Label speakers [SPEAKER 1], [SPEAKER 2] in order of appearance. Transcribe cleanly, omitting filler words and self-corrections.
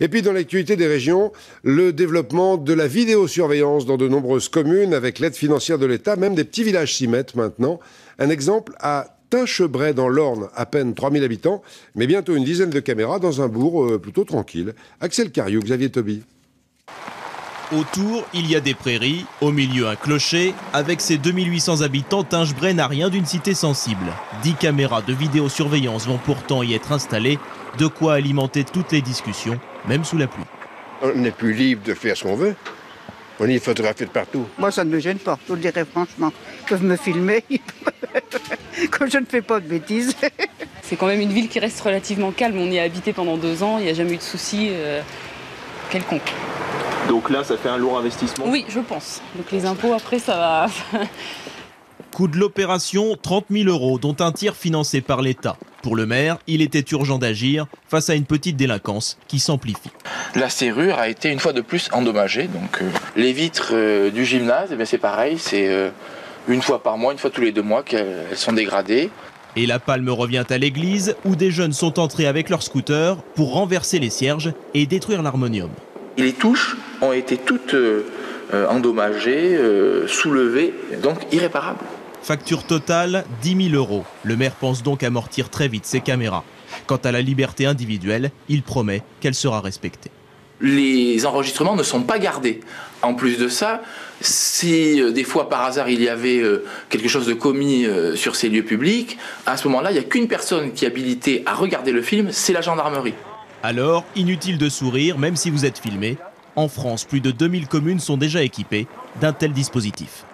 [SPEAKER 1] Et puis dans l'actualité des régions, le développement de la vidéosurveillance dans de nombreuses communes avec l'aide financière de l'État. Même des petits villages s'y mettent maintenant. Un exemple à Tinchebray dans l'Orne, à peine 3000 habitants, mais bientôt une dizaine de caméras dans un bourg plutôt tranquille. Axel Cariou, Xavier Toby.
[SPEAKER 2] Autour, il y a des prairies, au milieu un clocher. Avec ses 2800 habitants, Tinchebray n'a rien d'une cité sensible. 10 caméras de vidéosurveillance vont pourtant y être installées, de quoi alimenter toutes les discussions, même sous la pluie.
[SPEAKER 3] On n'est plus libre de faire ce qu'on veut. On est photographié de partout.
[SPEAKER 4] Moi, ça ne me gêne pas, je vous le dirais franchement. Ils peuvent me filmer, quand je ne fais pas de bêtises.
[SPEAKER 5] C'est quand même une ville qui reste relativement calme. On y a habité pendant 2 ans, il n'y a jamais eu de soucis quelconque.
[SPEAKER 6] Donc là, ça fait un lourd investissement?
[SPEAKER 5] Oui, je pense. Donc les impôts, après, ça va...
[SPEAKER 2] Coût de l'opération, 30 000 €, dont un tiers financé par l'État. Pour le maire, il était urgent d'agir face à une petite délinquance qui s'amplifie.
[SPEAKER 7] La serrure a été une fois de plus endommagée. Donc, les vitres du gymnase, c'est pareil, c'est une fois par mois, une fois tous les 2 mois qu'elles sont dégradées.
[SPEAKER 2] Et la palme revient à l'église où des jeunes sont entrés avec leur scooter pour renverser les cierges et détruire l'harmonium.
[SPEAKER 7] Et les touches ont été toutes endommagées, soulevées, donc irréparables.
[SPEAKER 2] Facture totale, 10 000 €. Le maire pense donc amortir très vite ses caméras. Quant à la liberté individuelle, il promet qu'elle sera respectée.
[SPEAKER 7] Les enregistrements ne sont pas gardés. En plus de ça, si des fois par hasard il y avait quelque chose de commis sur ces lieux publics, à ce moment-là, il n'y a qu'une personne qui est habilitée à regarder le film, c'est la gendarmerie.
[SPEAKER 2] Alors, inutile de sourire, même si vous êtes filmé. En France, plus de 2000 communes sont déjà équipées d'un tel dispositif.